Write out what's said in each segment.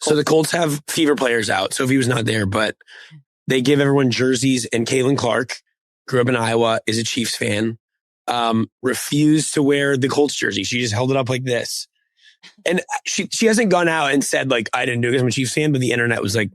So the Colts have Fever players out. Sophie was not there, but they give everyone jerseys, and Caitlin Clark grew up in Iowa, is a Chiefs fan, refused to wear the Colts jersey. She just held it up like this. And she hasn't gone out and said, like, I didn't do it because I'm a Chiefs fan, but the internet was like,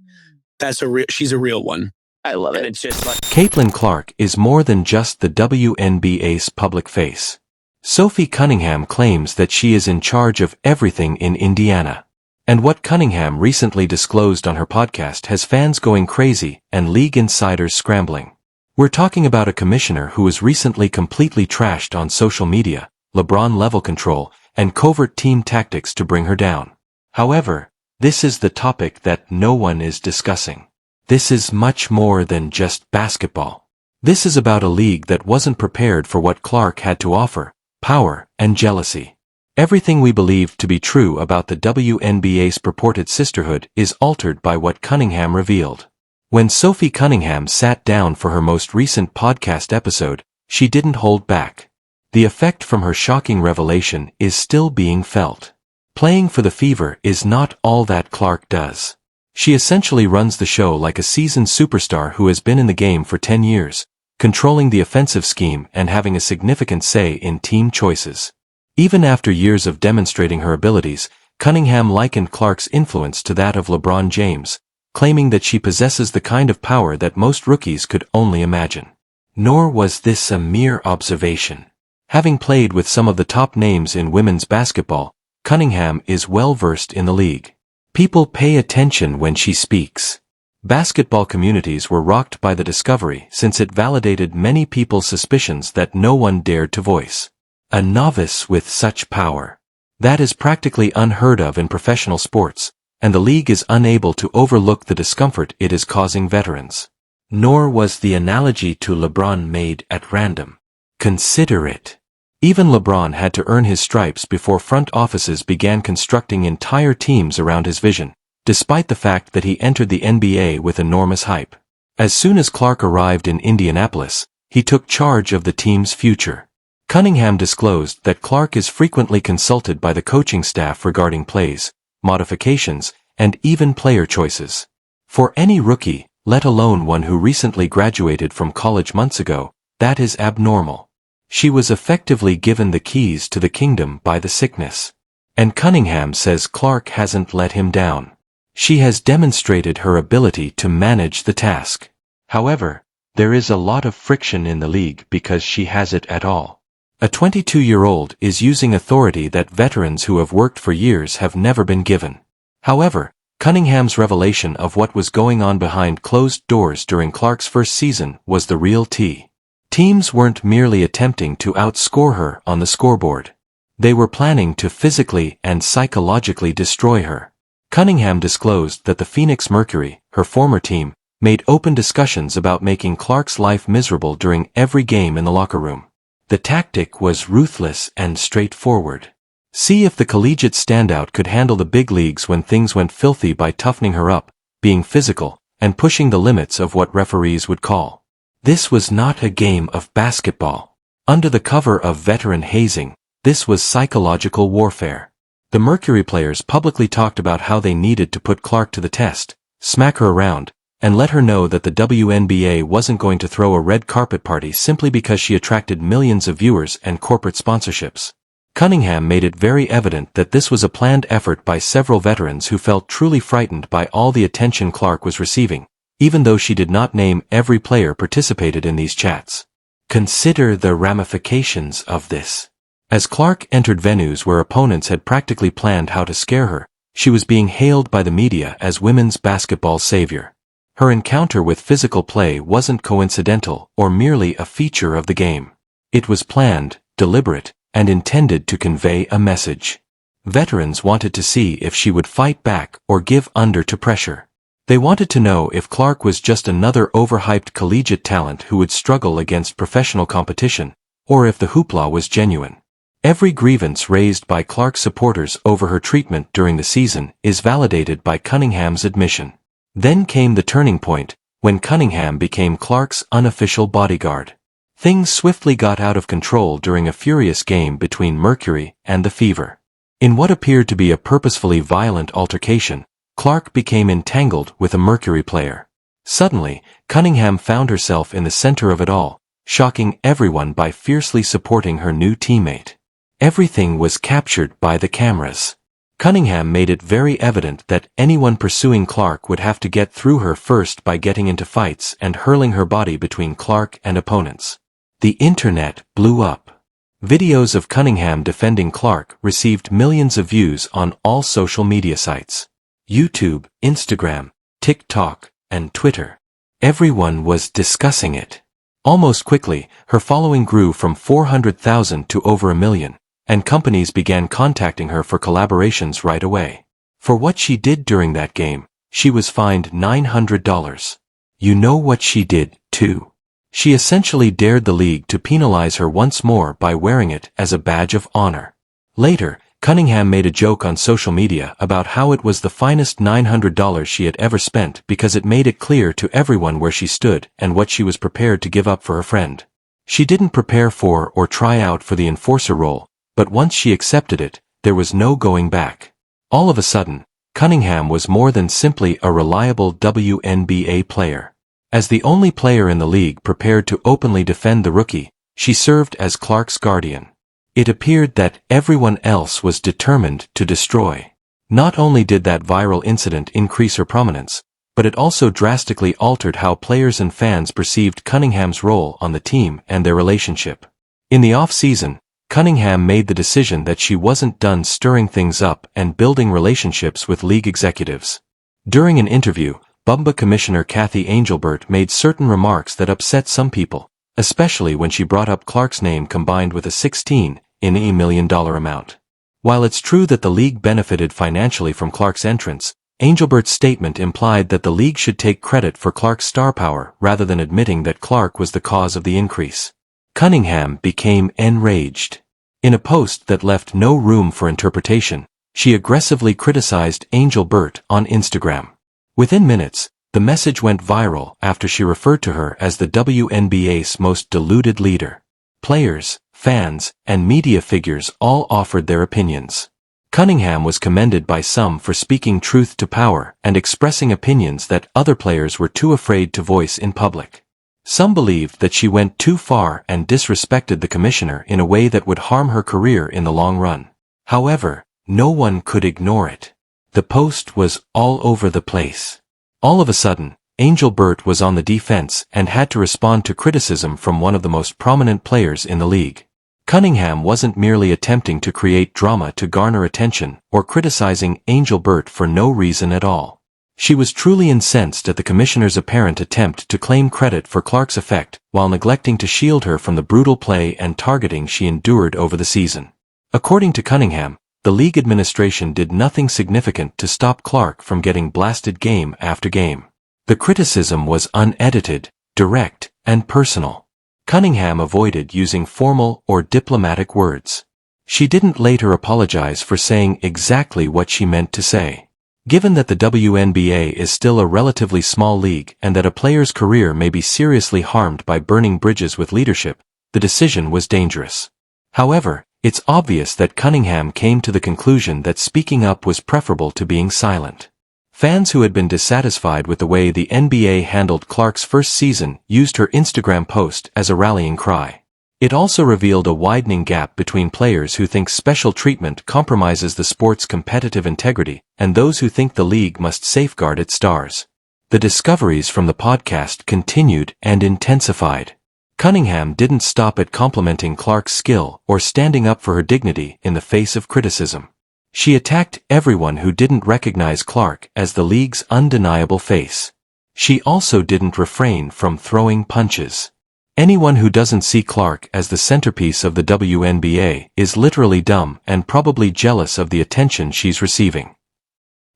she's a real one. I love it. And it's just like... Caitlin Clark is more than just the WNBA's public face. Sophie Cunningham claims that she is in charge of everything in Indiana. And what Cunningham recently disclosed on her podcast has fans going crazy and league insiders scrambling. We're talking about a commissioner who was recently completely trashed on social media, LeBron-level control, and covert team tactics to bring her down. However, this is the topic that no one is discussing. This is much more than just basketball. This is about a league that wasn't prepared for what Clark had to offer, power and jealousy. Everything we believe to be true about the WNBA's purported sisterhood is altered by what Cunningham revealed. When Sophie Cunningham sat down for her most recent podcast episode, she didn't hold back. The effect from her shocking revelation is still being felt. Playing for the Fever is not all that Clark does. She essentially runs the show like a seasoned superstar who has been in the game for 10 years, controlling the offensive scheme and having a significant say in team choices. Even after years of demonstrating her abilities, Cunningham likened Clark's influence to that of LeBron James, claiming that she possesses the kind of power that most rookies could only imagine. Nor was this a mere observation. Having played with some of the top names in women's basketball, Cunningham is well-versed in the league. People pay attention when she speaks. Basketball communities were rocked by the discovery since it validated many people's suspicions that no one dared to voice. A novice with such power. That is practically unheard of in professional sports, and the league is unable to overlook the discomfort it is causing veterans. Nor was the analogy to LeBron made at random. Consider it. Even LeBron had to earn his stripes before front offices began constructing entire teams around his vision, despite the fact that he entered the NBA with enormous hype. As soon as Clark arrived in Indianapolis, he took charge of the team's future. Cunningham disclosed that Clark is frequently consulted by the coaching staff regarding plays, modifications, and even player choices. For any rookie, let alone one who recently graduated from college months ago, that is abnormal. She was effectively given the keys to the kingdom by the sickness. And Cunningham says Clark hasn't let him down. She has demonstrated her ability to manage the task. However, there is a lot of friction in the league because she has it at all. A 22-year-old is using authority that veterans who have worked for years have never been given. However, Cunningham's revelation of what was going on behind closed doors during Clark's first season was the real tea. Teams weren't merely attempting to outscore her on the scoreboard. They were planning to physically and psychologically destroy her. Cunningham disclosed that the Phoenix Mercury, her former team, made open discussions about making Clark's life miserable during every game in the locker room. The tactic was ruthless and straightforward. See if the collegiate standout could handle the big leagues when things went filthy by toughening her up, being physical, and pushing the limits of what referees would call. This was not a game of basketball. Under the cover of veteran hazing, this was psychological warfare. The Mercury players publicly talked about how they needed to put Clark to the test, smack her around, and let her know that the WNBA wasn't going to throw a red carpet party simply because she attracted millions of viewers and corporate sponsorships. Cunningham made it very evident that this was a planned effort by several veterans who felt truly frightened by all the attention Clark was receiving, even though she did not name every player participated in these chats. Consider the ramifications of this. As Clark entered venues where opponents had practically planned how to scare her, she was being hailed by the media as women's basketball savior. Her encounter with physical play wasn't coincidental or merely a feature of the game. It was planned, deliberate, and intended to convey a message. Veterans wanted to see if she would fight back or give under to pressure. They wanted to know if Clark was just another overhyped collegiate talent who would struggle against professional competition, or if the hoopla was genuine. Every grievance raised by Clark's supporters over her treatment during the season is validated by Cunningham's admission. Then came the turning point, when Cunningham became Clark's unofficial bodyguard. Things swiftly got out of control during a furious game between Mercury and the Fever. In what appeared to be a purposefully violent altercation, Clark became entangled with a Mercury player. Suddenly, Cunningham found herself in the center of it all, shocking everyone by fiercely supporting her new teammate. Everything was captured by the cameras. Cunningham made it very evident that anyone pursuing Clark would have to get through her first by getting into fights and hurling her body between Clark and opponents. The internet blew up. Videos of Cunningham defending Clark received millions of views on all social media sites: YouTube, Instagram, TikTok, and Twitter. Everyone was discussing it. Almost quickly, her following grew from 400,000 to over 1 million, and companies began contacting her for collaborations right away. For what she did during that game, she was fined $900. You know what she did, too? She essentially dared the league to penalize her once more by wearing it as a badge of honor. Later, Cunningham made a joke on social media about how it was the finest $900 she had ever spent because it made it clear to everyone where she stood and what she was prepared to give up for her friend. She didn't prepare for or try out for the enforcer role, but once she accepted it, there was no going back. All of a sudden, Cunningham was more than simply a reliable WNBA player. As the only player in the league prepared to openly defend the rookie, she served as Clark's guardian. It appeared that everyone else was determined to destroy. Not only did that viral incident increase her prominence, but it also drastically altered how players and fans perceived Cunningham's role on the team and their relationship. In the off-season, Cunningham made the decision that she wasn't done stirring things up and building relationships with league executives. During an interview, Bumba Commissioner Kathy Angelbert made certain remarks that upset some people, especially when she brought up Clark's name combined with a $16 million amount. While it's true that the league benefited financially from Clark's entrance, Angelbert's statement implied that the league should take credit for Clark's star power rather than admitting that Clark was the cause of the increase. Cunningham became enraged. In a post that left no room for interpretation, she aggressively criticized Angelbert on Instagram. Within minutes, the message went viral after she referred to her as the WNBA's most deluded leader. Players, fans, and media figures all offered their opinions. Cunningham was commended by some for speaking truth to power and expressing opinions that other players were too afraid to voice in public. Some believed that she went too far and disrespected the commissioner in a way that would harm her career in the long run. However, no one could ignore it. The post was all over the place. All of a sudden, Angelbert was on the defense and had to respond to criticism from one of the most prominent players in the league. Cunningham wasn't merely attempting to create drama to garner attention or criticizing Angelbert for no reason at all. She was truly incensed at the commissioner's apparent attempt to claim credit for Clark's effect while neglecting to shield her from the brutal play and targeting she endured over the season. According to Cunningham, the league administration did nothing significant to stop Clark from getting blasted game after game. The criticism was unedited, direct, and personal. Cunningham avoided using formal or diplomatic words. She didn't later apologize for saying exactly what she meant to say. Given that the WNBA is still a relatively small league and that a player's career may be seriously harmed by burning bridges with leadership, the decision was dangerous. However, it's obvious that Cunningham came to the conclusion that speaking up was preferable to being silent. Fans who had been dissatisfied with the way the NBA handled Clark's first season used her Instagram post as a rallying cry. It also revealed a widening gap between players who think special treatment compromises the sport's competitive integrity and those who think the league must safeguard its stars. The discoveries from the podcast continued and intensified. Cunningham didn't stop at complimenting Clark's skill or standing up for her dignity in the face of criticism. She attacked everyone who didn't recognize Clark as the league's undeniable face. She also didn't refrain from throwing punches. Anyone who doesn't see Clark as the centerpiece of the WNBA is literally dumb and probably jealous of the attention she's receiving.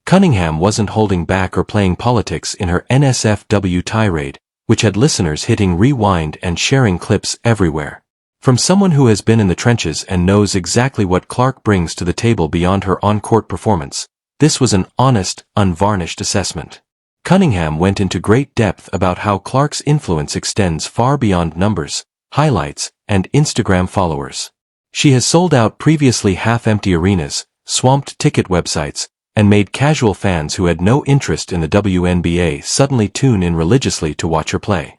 Cunningham wasn't holding back or playing politics in her NSFW tirade, which had listeners hitting rewind and sharing clips everywhere. From someone who has been in the trenches and knows exactly what Clark brings to the table beyond her on-court performance, this was an honest, unvarnished assessment. Cunningham went into great depth about how Clark's influence extends far beyond numbers, highlights, and Instagram followers. She has sold out previously half-empty arenas, swamped ticket websites, and made casual fans who had no interest in the WNBA suddenly tune in religiously to watch her play.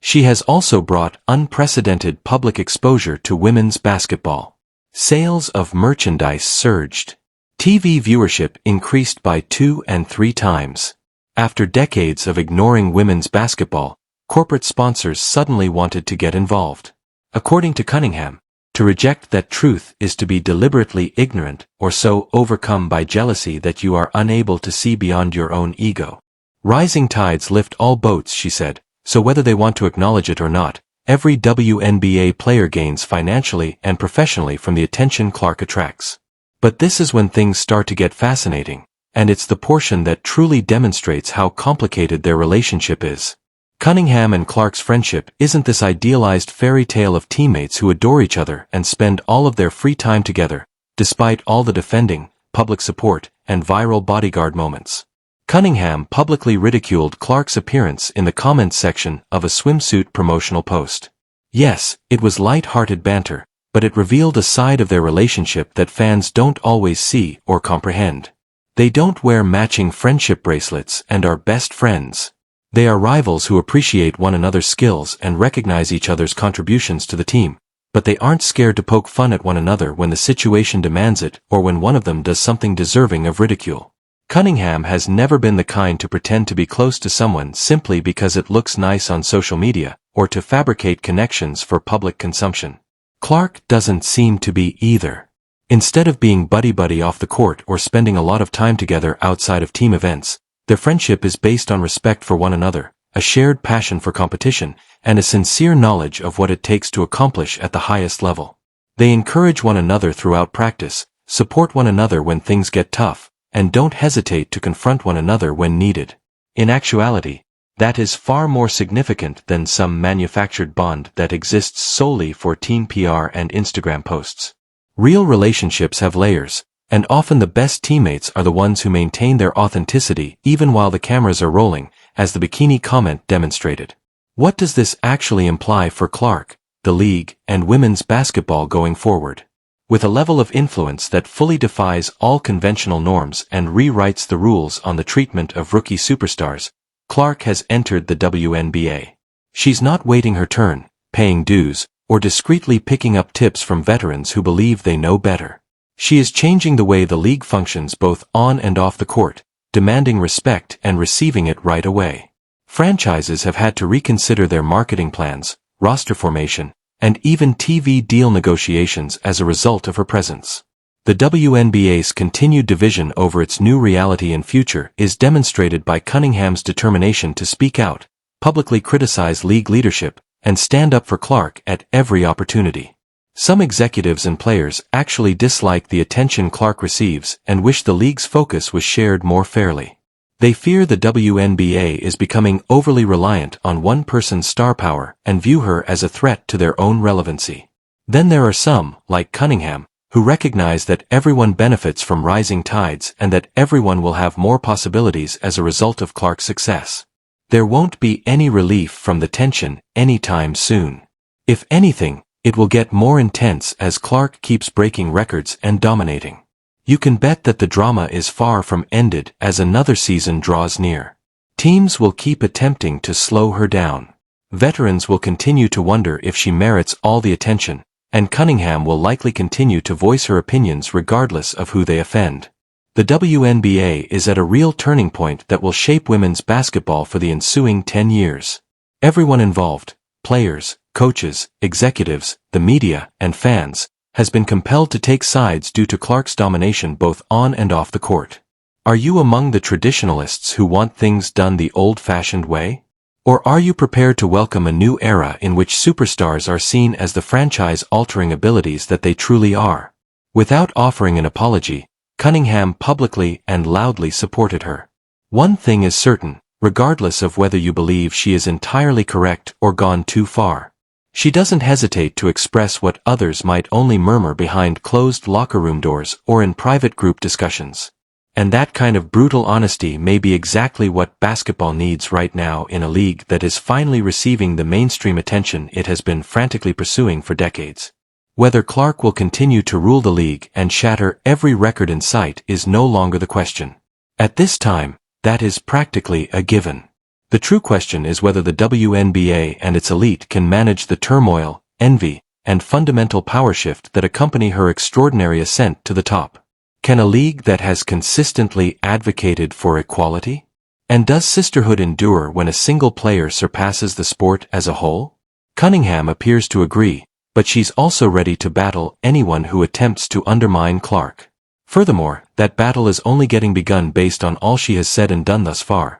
She has also brought unprecedented public exposure to women's basketball. Sales of merchandise surged. TV viewership increased by 2 and 3 times. After decades of ignoring women's basketball, corporate sponsors suddenly wanted to get involved. According to Cunningham, to reject that truth is to be deliberately ignorant or so overcome by jealousy that you are unable to see beyond your own ego. Rising tides lift all boats, she said, so whether they want to acknowledge it or not, every WNBA player gains financially and professionally from the attention Clark attracts. But this is when things start to get fascinating, and it's the portion that truly demonstrates how complicated their relationship is. Cunningham and Clark's friendship isn't this idealized fairy tale of teammates who adore each other and spend all of their free time together, despite all the defending, public support, and viral bodyguard moments. Cunningham publicly ridiculed Clark's appearance in the comments section of a swimsuit promotional post. Yes, it was light-hearted banter, but it revealed a side of their relationship that fans don't always see or comprehend. They don't wear matching friendship bracelets and are best friends. They are rivals who appreciate one another's skills and recognize each other's contributions to the team, but they aren't scared to poke fun at one another when the situation demands it or when one of them does something deserving of ridicule. Cunningham has never been the kind to pretend to be close to someone simply because it looks nice on social media, or to fabricate connections for public consumption. Clark doesn't seem to be either. Instead of being buddy-buddy off the court or spending a lot of time together outside of team events, their friendship is based on respect for one another, a shared passion for competition, and a sincere knowledge of what it takes to accomplish at the highest level. They encourage one another throughout practice, support one another when things get tough, and don't hesitate to confront one another when needed. In actuality, that is far more significant than some manufactured bond that exists solely for team PR and Instagram posts. Real relationships have layers, and often the best teammates are the ones who maintain their authenticity even while the cameras are rolling, as the bikini comment demonstrated. What does this actually imply for Clark, the league, and women's basketball going forward? With a level of influence that fully defies all conventional norms and rewrites the rules on the treatment of rookie superstars, Clark has entered the WNBA. She's not waiting her turn, paying dues, or discreetly picking up tips from veterans who believe they know better. She is changing the way the league functions both on and off the court, demanding respect and receiving it right away. Franchises have had to reconsider their marketing plans, roster formation, and even TV deal negotiations as a result of her presence. The WNBA's continued division over its new reality and future is demonstrated by Cunningham's determination to speak out, publicly criticize league leadership, and stand up for Clark at every opportunity. Some executives and players actually dislike the attention Clark receives and wish the league's focus was shared more fairly. They fear the WNBA is becoming overly reliant on one person's star power and view her as a threat to their own relevancy. Then there are some, like Cunningham, who recognize that everyone benefits from rising tides and that everyone will have more possibilities as a result of Clark's success. There won't be any relief from the tension anytime soon. If anything, it will get more intense as Clark keeps breaking records and dominating. You can bet that the drama is far from ended as another season draws near. Teams will keep attempting to slow her down. Veterans will continue to wonder if she merits all the attention, and Cunningham will likely continue to voice her opinions regardless of who they offend. The WNBA is at a real turning point that will shape women's basketball for the ensuing 10 years. Everyone involved, players, coaches, executives, the media, and fans, has been compelled to take sides due to Clark's domination both on and off the court. Are you among the traditionalists who want things done the old-fashioned way? Or are you prepared to welcome a new era in which superstars are seen as the franchise-altering abilities that they truly are? Without offering an apology, Cunningham publicly and loudly supported her. One thing is certain, regardless of whether you believe she is entirely correct or gone too far. She doesn't hesitate to express what others might only murmur behind closed locker room doors or in private group discussions. And that kind of brutal honesty may be exactly what basketball needs right now in a league that is finally receiving the mainstream attention it has been frantically pursuing for decades. Whether Clark will continue to rule the league and shatter every record in sight is no longer the question. At this time, that is practically a given. The true question is whether the WNBA and its elite can manage the turmoil, envy, and fundamental power shift that accompany her extraordinary ascent to the top. Can a league that has consistently advocated for equality? And does sisterhood endure when a single player surpasses the sport as a whole? Cunningham appears to agree, but she's also ready to battle anyone who attempts to undermine Clark. Furthermore, that battle is only getting begun based on all she has said and done thus far.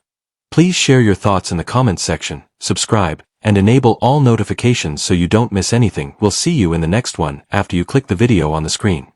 Please share your thoughts in the comments section, subscribe, and enable all notifications so you don't miss anything. We'll see you in the next one after you click the video on the screen.